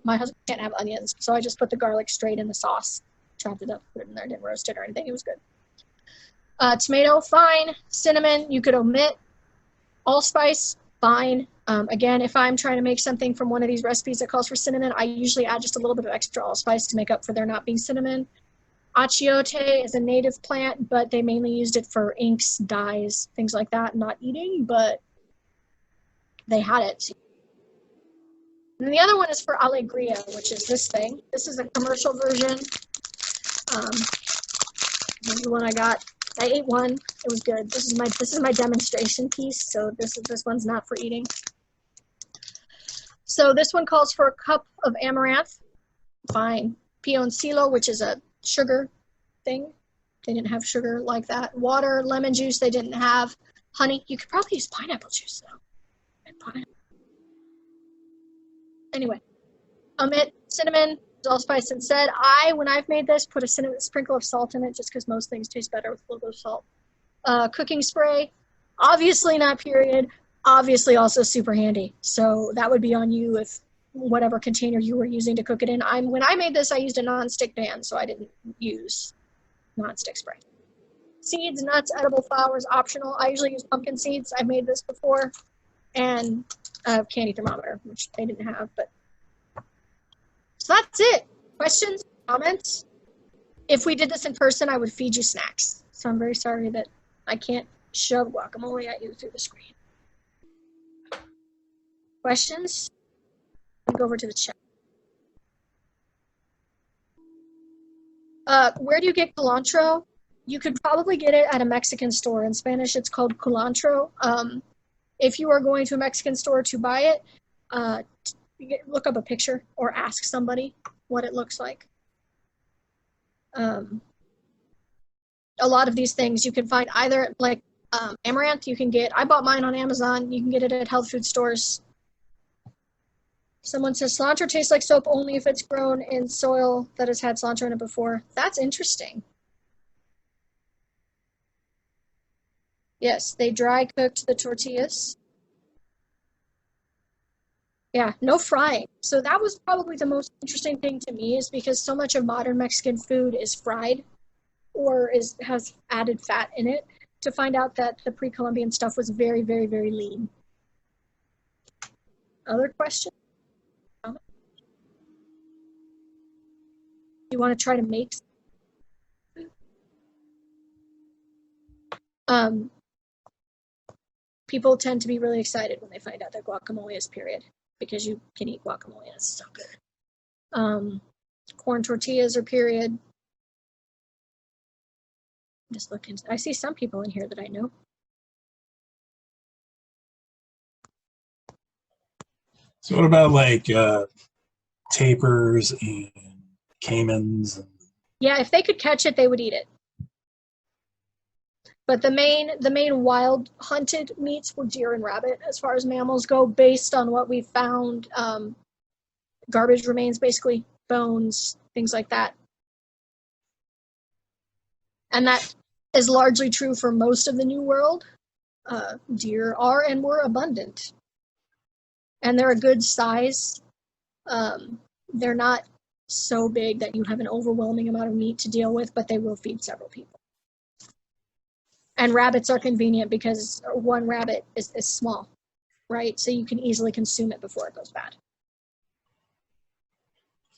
my husband can't have onions, so I just put the garlic straight in the sauce, chopped it up, put it in there, didn't roast it or anything. It was good. Tomato, fine. Cinnamon, you could omit. Allspice, fine. Again, if I'm trying to make something from one of these recipes that calls for cinnamon, I usually add just a little bit of extra allspice to make up for there not being cinnamon. Achiote is a native plant, but they mainly used it for inks, dyes, things like that, not eating, but they had it. And then the other one is for alegria, which is this thing. This is a commercial version. This is the one I got. I ate one. It was good. This is my demonstration piece. So this one's not for eating. So this one calls for a cup of amaranth. Fine. Pioncillo, which is a sugar thing. They didn't have sugar like that. Water, lemon juice. They didn't have honey. You could probably use pineapple juice though. And pineapple. Anyway, omit cinnamon, allspice instead. When I've made this, put a sprinkle of salt in it just because most things taste better with a little bit of salt. Cooking spray, obviously not period, obviously also super handy. So that would be on you if whatever container you were using to cook it in. When I made this, I used a non-stick pan, so I didn't use non-stick spray. Seeds, nuts, edible flowers, optional. I usually use pumpkin seeds. I've made this before. And a candy thermometer, which they didn't have, but so that's it. Questions, comments? If we did this in person, I would feed you snacks. So I'm very sorry that I can't shove guacamole at you through the screen. Questions? I'll go over to the chat. Where do you get culantro? You could probably get it at a Mexican store. In Spanish, it's called culantro. If you are going to a Mexican store to buy it, look up a picture or ask somebody what it looks like. A lot of these things you can find either like amaranth you can get. I bought mine on Amazon. You can get it at health food stores. Someone says cilantro tastes like soap only if it's grown in soil that has had cilantro in it before. That's interesting. Yes, they dry cooked the tortillas. Yeah, no frying. So that was probably the most interesting thing to me is because so much of modern Mexican food is fried or has added fat in it, to find out that the pre-Columbian stuff was very, very, very lean. Other questions? You want to try to make people tend to be really excited when they find out that guacamole is period, because you can eat guacamole and it's so good. Corn tortillas are period. Just looking. I see some people in here that I know.
So what about like tapirs and caimans?
Yeah, if they could catch it, they would eat it. But the main wild hunted meats were deer and rabbit as far as mammals go, based on what we found. Garbage remains, basically, bones, things like that. And that is largely true for most of the New World. deer are and were abundant. And they're a good size. They're not so big that you have an overwhelming amount of meat to deal with, but they will feed several people. And rabbits are convenient because one rabbit is small, right? So you can easily consume it before it goes bad.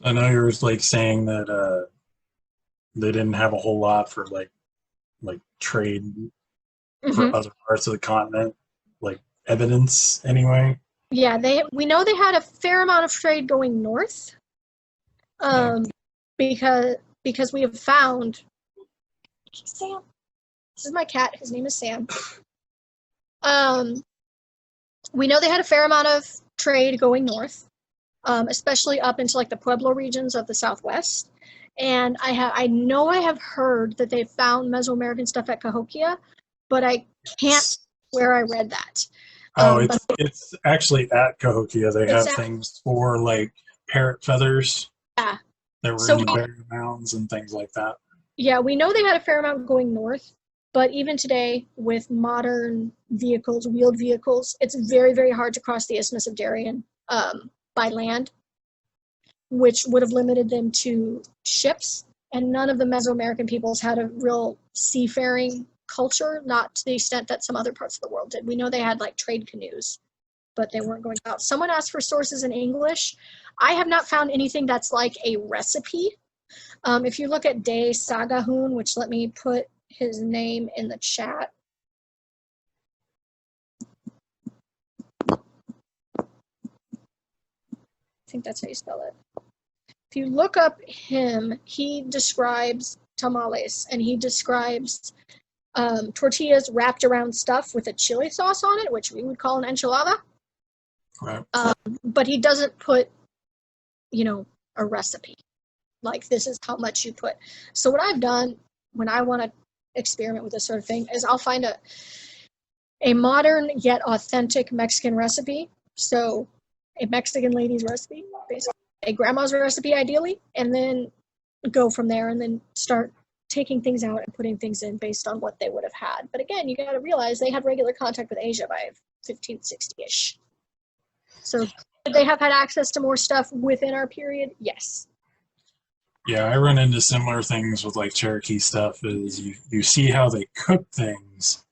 I know you're like saying that they didn't have a whole lot for like trade for other parts of the continent, like evidence anyway.
Yeah, we know they had a fair amount of trade going north, because we have found Sam. This is my cat. His name is Sam. We know they had a fair amount of trade going north, especially up into like the Pueblo regions of the Southwest. And I know I have heard that they found Mesoamerican stuff at Cahokia, but I can't swear I read that.
Oh, it's actually at Cahokia. They have things for like parrot feathers.
Yeah.
That were in the burial mounds and things like that.
Yeah, we know they had a fair amount going north, but even today with modern vehicles, wheeled vehicles, it's very, very hard to cross the Isthmus of Darien by land, which would have limited them to ships. And none of the Mesoamerican peoples had a real seafaring culture, not to the extent that some other parts of the world did. We know they had like trade canoes, but they weren't going out. Someone asked for sources in English. I have not found anything that's like a recipe. If you look at De Sagahun, which let me put his name in the chat. I think that's how you spell it. If you look up him, he describes tamales, and he describes tortillas wrapped around stuff with a chili sauce on it, which we would call an enchilada.
Right.
But he doesn't put, a recipe. Like, this is how much you put. So what I've done when I want to experiment with this sort of thing is I'll find a modern yet authentic Mexican recipe. So a Mexican lady's recipe, basically a grandma's recipe ideally, and then go from there and then start taking things out and putting things in based on what they would have had. But again, you got to realize they had regular contact with Asia by 1560-ish. So could they have had access to more stuff within our period? Yes.
Yeah, I run into similar things with like Cherokee stuff. Is you see how they cook things,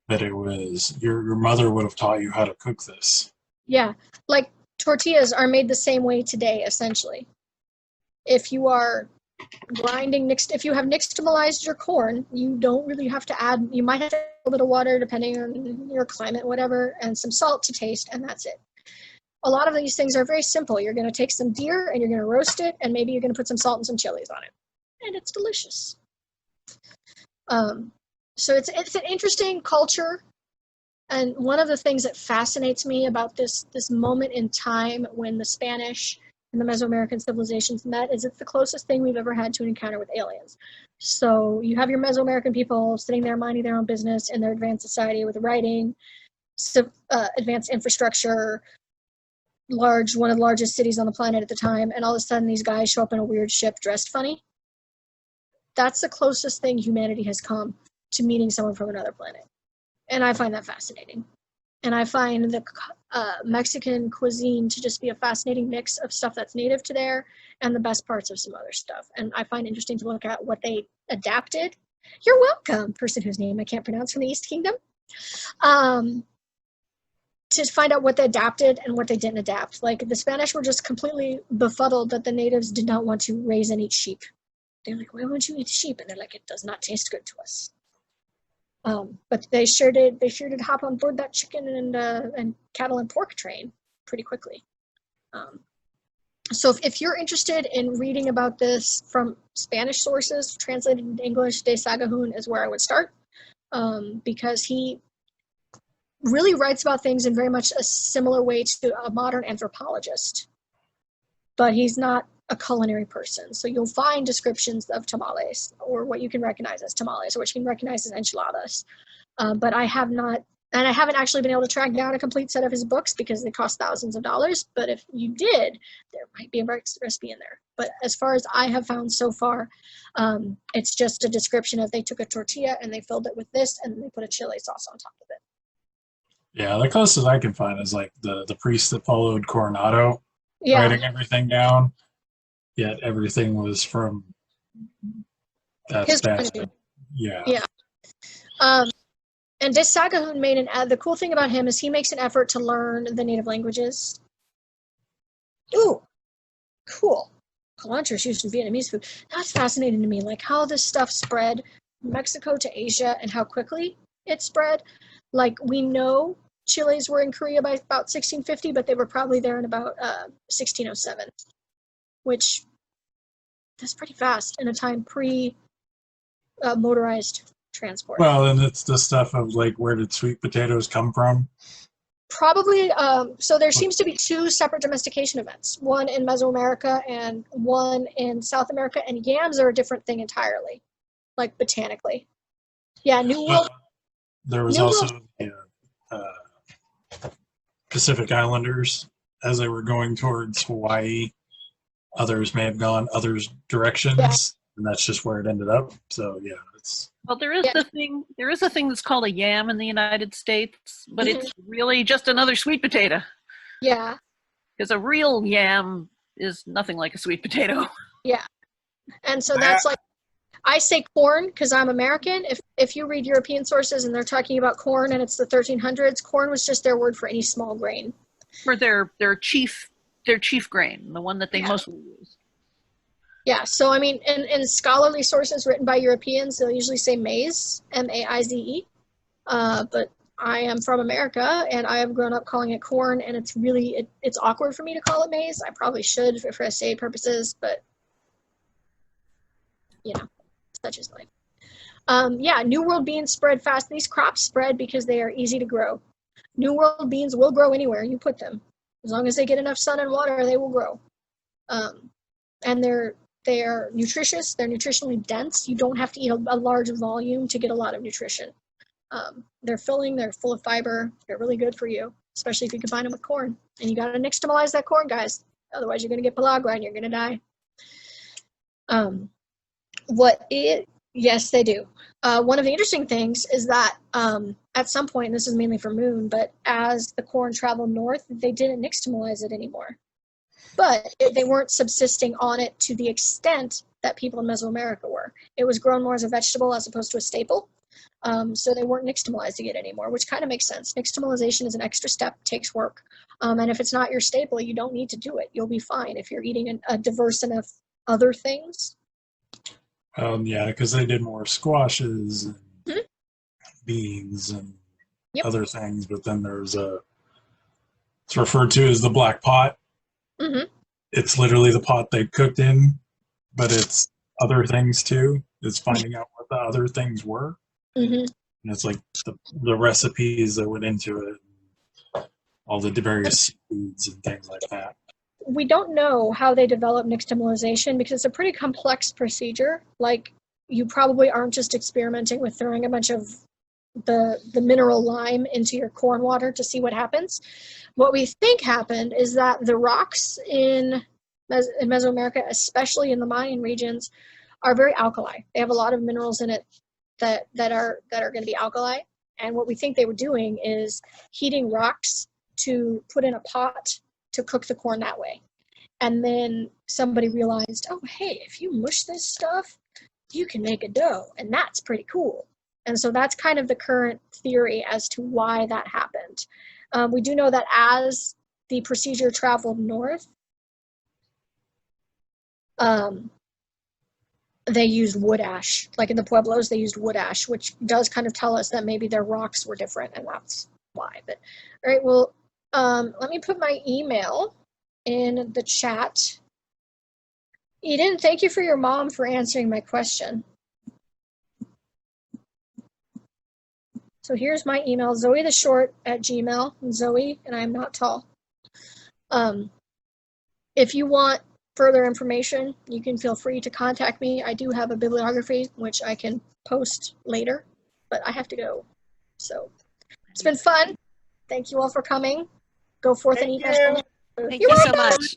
that it was your mother would have taught you how to cook this.
Yeah, like tortillas are made the same way today, essentially. If you are grinding if you have nixtamalized your corn, you don't really have to add, you might have to add a little bit of water depending on your climate, whatever, and some salt to taste, and that's it. A lot of these things are very simple. You're going to take some deer and you're going to roast it, and maybe you're going to put some salt and some chilies on it, and it's delicious. So it's an interesting culture, and one of the things that fascinates me about this moment in time when the Spanish and the Mesoamerican civilizations met is it's the closest thing we've ever had to an encounter with aliens. So you have your Mesoamerican people sitting there minding their own business in their advanced society with writing, advanced infrastructure, one of the largest cities on the planet at the time, and all of a sudden these guys show up in a weird ship dressed funny. That's the closest thing humanity has come to meeting someone from another planet. And I find that fascinating. And I find the Mexican cuisine to just be a fascinating mix of stuff that's native to there and the best parts of some other stuff. And I find interesting to look at what they adapted. You're welcome, person whose name I can't pronounce, from the East Kingdom. To find out what they adapted and what they didn't adapt. Like, the Spanish were just completely befuddled that the natives did not want to raise and eat sheep. They're like, why won't you eat sheep? And they're like, it does not taste good to us. But they sure did hop on board that chicken and cattle and pork train pretty quickly. So if you're interested in reading about this from Spanish sources, translated into English, De Sagahun is where I would start, because he really writes about things in very much a similar way to a modern anthropologist. But he's not a culinary person. So you'll find descriptions of tamales, or what you can recognize as tamales, or what you can recognize as enchiladas. But I have not, and I haven't actually been able to track down a complete set of his books because they cost thousands of dollars. But if you did, there might be a recipe in there. But as far as I have found so far, it's just a description of they took a tortilla and they filled it with this and they put a chili sauce on top of it.
Yeah, the closest I can find is like the priest that followed Coronado
Yeah,
writing everything down. Yet everything was from that
his point of view.
Spanish. Yeah.
Yeah. And Desagahun made the cool thing about him is he makes an effort to learn the native languages. Ooh, cool. Cilantro used in Vietnamese food. That's fascinating to me, like how this stuff spread from Mexico to Asia and how quickly it spread. Like we know Chiles were in Korea by about 1650, but they were probably there in about 1607, which that's pretty fast in a time pre motorized transport.
Well, and it's the stuff of like, where did sweet potatoes come from?
Probably, so there seems to be two separate domestication events, one in Mesoamerica and one in South America, and yams are a different thing entirely, like botanically. Yeah, New World.
There was
New
also
World.
the Pacific Islanders as they were going towards Hawaii. Others may have gone other directions, and that's just where it ended up. So yeah, it's
Well, there is a thing that's called a yam in the United States, but it's really just another sweet potato.
Yeah.
Because a real yam is nothing like a sweet potato.
Yeah. And so that's like, I say corn because I'm American. If you read European sources and they're talking about corn and it's the 1300s, corn was just their word for any small grain.
For their chief grain, the one that they mostly use.
Yeah, so I mean, in scholarly sources written by Europeans, they'll usually say maize, M-A-I-Z-E. But I am from America, and I have grown up calling it corn, and it's really, it's awkward for me to call it maize. I probably should for essay purposes, but, you know, such is life. Yeah, New World beans spread fast. These crops spread because they are easy to grow. New World beans will grow anywhere you put them. As long as they get enough sun and water, they will grow. And they are nutritious. They're nutritionally dense. You don't have to eat a large volume to get a lot of nutrition. They're filling. They're full of fiber. They're really good for you, especially if you combine them with corn. And you got to nixtamalize that corn, guys. Otherwise, you're going to get pellagra and you're going to die. Yes, they do. One of the interesting things is that at some point, and this is mainly for moon, but as the corn traveled north, they didn't nixtamalize it anymore. But they weren't subsisting on it to the extent that people in Mesoamerica were. It was grown more as a vegetable as opposed to a staple. So they weren't nixtamalizing it anymore, which kind of makes sense. Nixtamalization is an extra step, takes work. And if it's not your staple, you don't need to do it. You'll be fine if you're eating a diverse enough other things.
Yeah, because they did more squashes and beans and other things, but then there's it's referred to as the black pot. It's literally the pot they cooked in, but it's other things too. It's finding out what the other things were. And it's like the recipes that went into it, all the various foods and things like that.
We don't know how they develop nixtamalization because it's a pretty complex procedure. Like, you probably aren't just experimenting with throwing a bunch of the mineral lime into your corn water to see what happens. What we think happened is that the rocks in Mesoamerica, especially in the Mayan regions, are very alkali. They have a lot of minerals in it that are going to be alkali. And what we think they were doing is heating rocks to put in a pot to cook the corn that way. And then somebody realized, oh, hey, if you mush this stuff, you can make a dough, and that's pretty cool. And so that's kind of the current theory as to why that happened. We do know that as the procedure traveled north, they used wood ash. Like in the Pueblos, they used wood ash, which does kind of tell us that maybe their rocks were different, and that's why. But all right, well, let me put my email in the chat. Eden, thank you for your mom for answering my question. So here's my email, Zoe the Short at Gmail. I'm Zoe, and I'm not tall. If you want further information, you can feel free to contact me. I do have a bibliography, which I can post later, but I have to go. So it's been fun. Thank you all for coming. Go forth and eat vegetables.
Thank you so much.